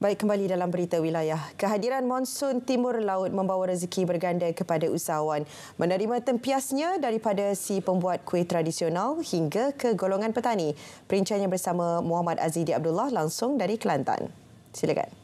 Baik, kembali dalam berita wilayah. Kehadiran monsun timur laut membawa rezeki berganda kepada usahawan. Menerima tempiasnya daripada si pembuat kuih tradisional hingga ke golongan petani. Perinciannya bersama Muhammad Azidi Abdullah langsung dari Kelantan. Silakan.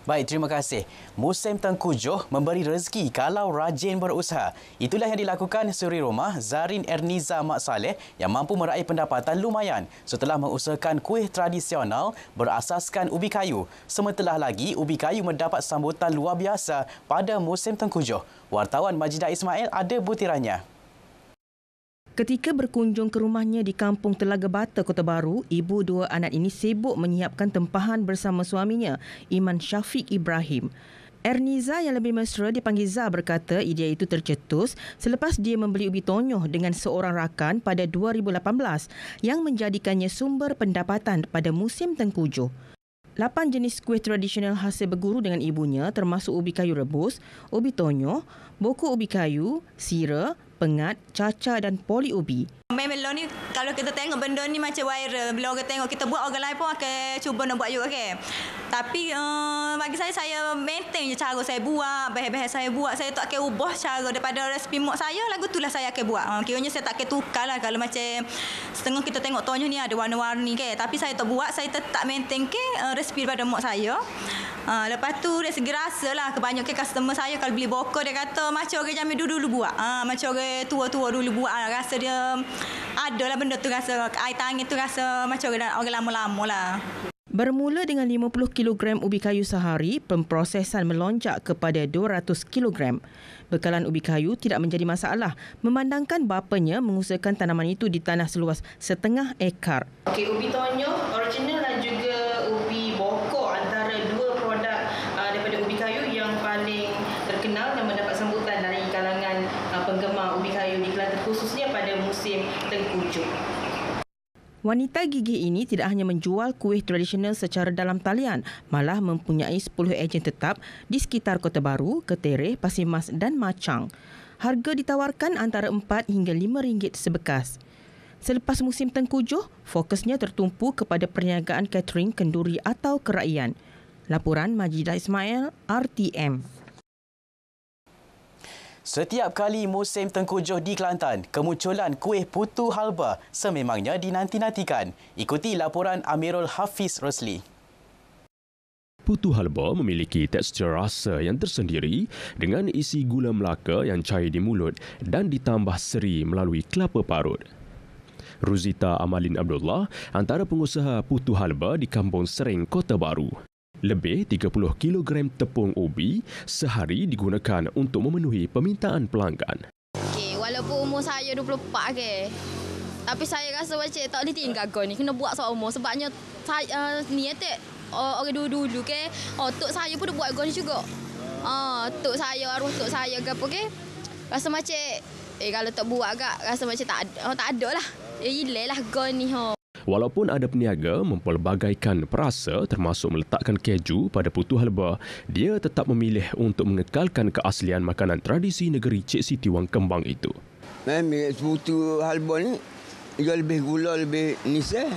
Baik, terima kasih. Musim Tengkujuh memberi rezeki kalau rajin berusaha. Itulah yang dilakukan suri rumah Zarin Erniza Mak Saleh yang mampu meraih pendapatan lumayan setelah mengusahakan kuih tradisional berasaskan ubi kayu. Sementara lagi, ubi kayu mendapat sambutan luar biasa pada musim Tengkujuh. Wartawan Majidah Ismail ada butirannya. Ketika berkunjung ke rumahnya di Kampung Telaga Bata, Kota Baru, ibu dua anak ini sibuk menyiapkan tempahan bersama suaminya, Iman Syafiq Ibrahim. Erniza yang lebih mesra dipanggil Zah berkata idea itu tercetus selepas dia membeli ubi tonyoh dengan seorang rakan pada 2018 yang menjadikannya sumber pendapatan pada musim Tengkujuh. 8 jenis kuih tradisional hasil berguru dengan ibunya termasuk ubi kayu rebus, ubi tonyoh, bokok ubi kayu, sira, pengat, caca dan poli ubi. Memelo ni kalau kita tengok benda ni macam viral. Bila orang tengok kita buat, orang lain pun akan cuba nak buat juga kan. Tapi bagi saya maintain je cara saya buat, bahan-bahan saya buat. Saya tak akan ubah cara daripada resipi mak saya, lagu itulah saya akan buat. Kiranya saya tak akan tukar lah. Kalau macam setengah kita tengok tonyoh ni ada warna-warni kan. Tapi saya tak buat, saya tetap maintain ke resipi daripada mak saya. Lepas tu dari segi rasa lah, kebanyakan customer saya kalau beli bokor dia kata macam orang zaman dulu buat. Macam orang tua-tua dulu buat. Rasa dia adalah benda tu, rasa air tangan tu rasa macam orang lama-lama lah. Bermula dengan 50 kg ubi kayu sehari, pemprosesan melonjak kepada 200 kg. Bekalan ubi kayu tidak menjadi masalah memandangkan bapanya mengusahakan tanaman itu di tanah seluas 0,5 ekar. Okey, ubi tonyoh original dan juga ubi bokor antara dua produk daripada ubi kayu yang paling terkenal dan mendapat sambutan dari kalangan penggemar ubi kayu di Kelantan, khususnya pada musim Tengkujuh. Wanita gigih ini tidak hanya menjual kuih tradisional secara dalam talian, malah mempunyai 10 ejen tetap di sekitar Kota Baru, Ketereh, Pasir Mas dan Machang. Harga ditawarkan antara RM4 hingga RM5 sebekas. Selepas musim Tengkujuh, fokusnya tertumpu kepada perniagaan catering kenduri atau keraian. Laporan Majidah Ismail, RTM. Setiap kali musim Tengkujuh di Kelantan, kemunculan kuih putu halba sememangnya dinanti-nantikan. Ikuti laporan Amirul Hafiz Rosli. Putu halba memiliki tekstur rasa yang tersendiri dengan isi gula Melaka yang cair di mulut dan ditambah seri melalui kelapa parut. Ruzita Amalin Abdullah, antara pengusaha putu halba di Kampung Sering, Kota Baru. Lebih 30 kg tepung ubi sehari digunakan untuk memenuhi permintaan pelanggan. Okey, walaupun umur saya 24 ke. Tapi saya rasa macam tak boleh tinggal kau ni. Kena buat soal umur sebabnya saya ni orang dulu ke. Tok saya pun dah buat gol ni juga. Tok saya, arwah tok saya ke apa ke. Rasa macam kalau tak buat agak rasa macam tak ada lah. Hilang lah gol ni Walaupun ada peniaga mempelbagaikan perasa termasuk meletakkan keju pada putu halba, dia tetap memilih untuk mengekalkan keaslian makanan tradisi negeri Cik Siti Wang Kembang itu. Memang putu halba ni dia lebih gula, lebih nisah.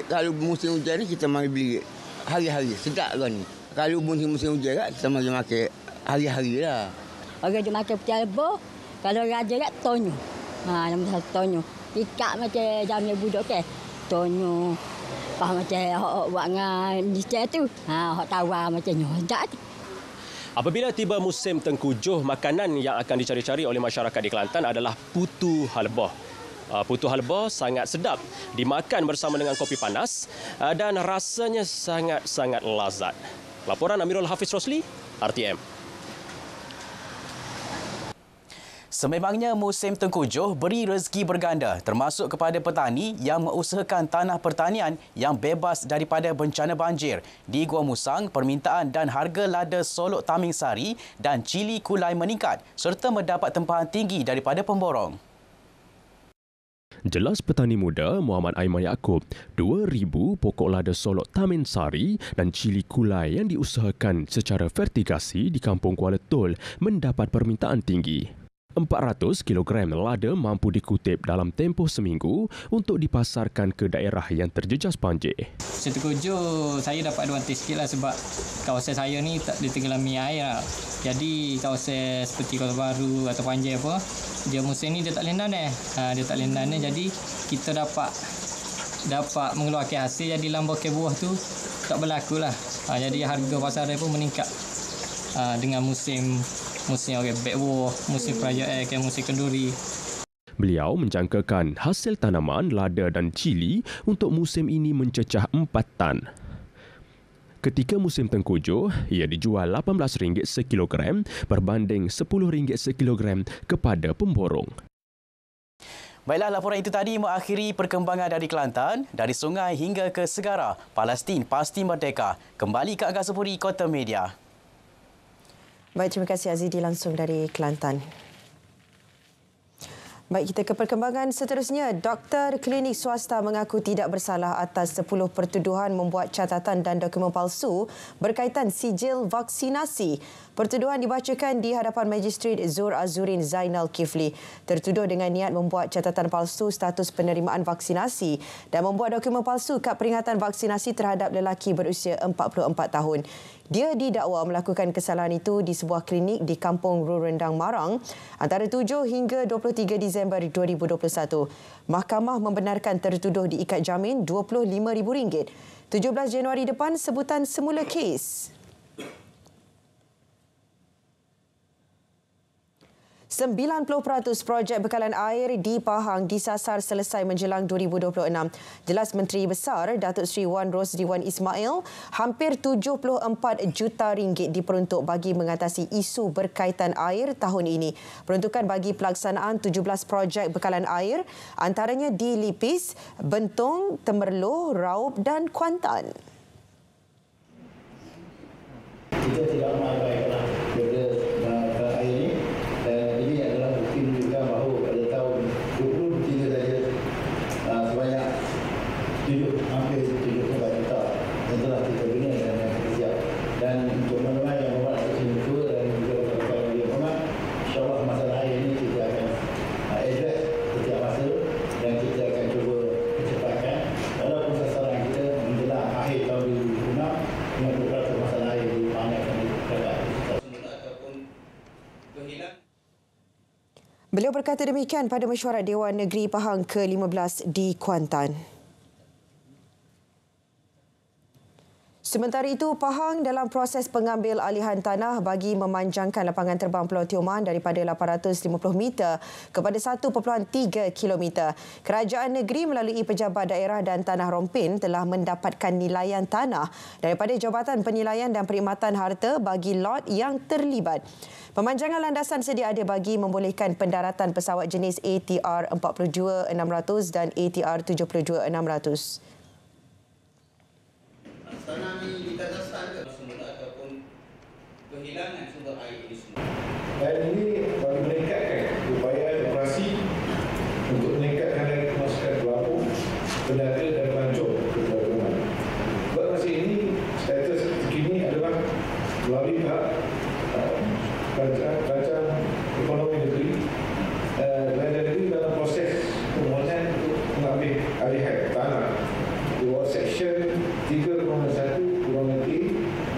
Kalau musim hujan ni kita mari beli hari-hari, sedap kan ni. Kalau musim hujan kita mari makan hari-hari lah. Orang dia makan putu halba, kalau raja kat tonyoh. Nama satu tonyoh. Ikat macam zaman budak ke. Tonyoh, macam buat dengan niscaya tu. Hak tawar macam nyodak tu. Apabila tiba musim Tengkujuh, makanan yang akan dicari-cari oleh masyarakat di Kelantan adalah putu halba. Putu halba sangat sedap dimakan bersama dengan kopi panas dan rasanya sangat-sangat lazat. Laporan Amirul Hafiz Rosli, RTM. Sememangnya musim Tengkujuh beri rezeki berganda termasuk kepada petani yang mengusahakan tanah pertanian yang bebas daripada bencana banjir. Di Gua Musang, permintaan dan harga lada solok taming sari dan cili kulai meningkat serta mendapat tempahan tinggi daripada pemborong. Jelas petani muda Muhammad Aiman Yaakob, 2,000 pokok lada solok tamin sari dan cili kulai yang diusahakan secara vertikasi di Kampung Kuala Tol mendapat permintaan tinggi. 400 kg lada mampu dikutip dalam tempoh seminggu untuk dipasarkan ke daerah yang terjejas banjir. Setuju, saya dapat advantage sikit lah sebab kawasan saya ni tak ditenggelami air lah. Jadi kawasan seperti Kota Baru atau Panjang apa, dia musim ni dia tak lendan dia tak lendan jadi kita dapat mengeluarkan hasil, jadi lambakan buah tu tak berlaku lah. Jadi harga pasaran pun meningkat dengan musim backwash, musim perayaan, musim kenduri. Beliau menjangkakan hasil tanaman lada dan cili untuk musim ini mencecah 4 tan. Ketika musim tengkujuh, ia dijual RM18 sekilogram berbanding RM10 sekilogram kepada pemborong. Baiklah, laporan itu tadi mengakhiri perkembangan dari Kelantan, dari sungai hingga ke segara. Palestin pasti merdeka. Kembali ke Angkasa Puri Kota Media. Baik, terima kasih Azidi langsung dari Kelantan. Baik, kita ke perkembangan seterusnya. Doktor klinik swasta mengaku tidak bersalah atas 10 pertuduhan membuat catatan dan dokumen palsu berkaitan sijil vaksinasi. Pertuduhan dibacakan di hadapan Magistrate Zur Azurin Zainal Kifli. Tertuduh dengan niat membuat catatan palsu status penerimaan vaksinasi dan membuat dokumen palsu kad peringatan vaksinasi terhadap lelaki berusia 44 tahun. Dia didakwa melakukan kesalahan itu di sebuah klinik di Kampung Ru Rendang, Marang antara 7 hingga 23 Disember 2021. Mahkamah membenarkan tertuduh diikat jamin RM25,000. 17 Januari depan sebutan semula kes. 90% projek bekalan air di Pahang disasar selesai menjelang 2026. Jelas Menteri Besar Datuk Seri Wan Rosli Wan Ismail, hampir RM74 juta diperuntuk bagi mengatasi isu berkaitan air tahun ini. Peruntukan bagi pelaksanaan 17 projek bekalan air antaranya di Lipis, Bentong, Temerloh, Raub dan Kuantan. Kita tidak mengabaikan benda air ini. Ini adalah bukti menunjukkan bahawa pada tahun 2023 saja sebanyak hampir 74 juta yang telah kita guna dan yang kita siap. Dan untuk mana-mana yang membuat atas ini tua dan juga berkaitan dengan hormat, insyaAllah masalah air ini kita akan address setiap masa dan kita akan cuba percepatkan. Walaupun sasaran kita menjelang akhir tahun 2026, 50% masalah air di Pahang akan dapat ataupun kehilangan. Beliau berkata demikian pada mesyuarat Dewan Negeri Pahang ke-15 di Kuantan. Sementara itu, Pahang dalam proses pengambil alihan tanah bagi memanjangkan lapangan terbang Pulau Tioman daripada 850 meter kepada 1.3 kilometer. Kerajaan negeri melalui Pejabat Daerah dan Tanah Rompin telah mendapatkan nilaian tanah daripada Jabatan Penilaian dan Perkhidmatan Harta bagi lot yang terlibat. Pemanjangan landasan sedia ada bagi membolehkan pendaratan pesawat jenis ATR 42-600 dan ATR 72-600. Tanah ini dikatakan ke semula ataupun kehilangan sumber air ini semua. Dan ini bagi meningkatkan upaya operasi untuk meningkatkan lagi kemasukan pelabuh, pendaga dan pelancong ke Pulau Tioman. Sebab masa ini status terkini adalah melalui pihak Kerajaan Ekonomi Negeri dalam proses permohonan untuk mengambil alihan tanah di bawah Seksyen 3.1-3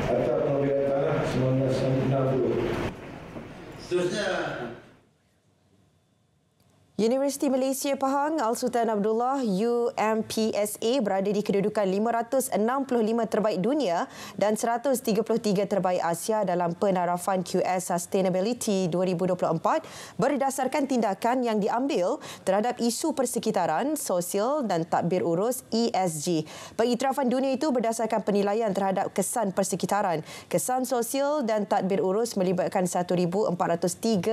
atau pengambilan tanah 1960. Seterusnya, Universiti Malaysia Pahang Al-Sultan Abdullah UMPSA berada di kedudukan 565 terbaik dunia dan 133 terbaik Asia dalam penarafan QS Sustainability 2024 berdasarkan tindakan yang diambil terhadap isu persekitaran, sosial dan tadbir urus ESG. Pengiktirafan dunia itu berdasarkan penilaian terhadap kesan persekitaran, kesan sosial dan tadbir urus melibatkan 1,403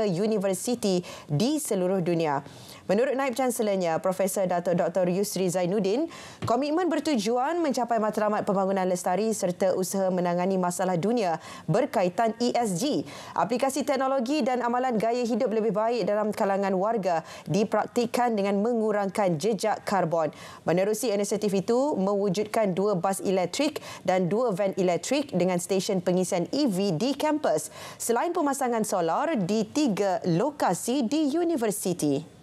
universiti di seluruh dunia. Menurut Naib Chancellernya, Profesor Datuk Dr. Yusri Zainuddin, komitmen bertujuan mencapai matlamat pembangunan lestari serta usaha menangani masalah dunia berkaitan ESG. Aplikasi teknologi dan amalan gaya hidup lebih baik dalam kalangan warga dipraktikkan dengan mengurangkan jejak karbon. Menerusi inisiatif itu, mewujudkan 2 bas elektrik dan 2 van elektrik dengan stesen pengisian EV di kampus, selain pemasangan solar di 3 lokasi di universiti.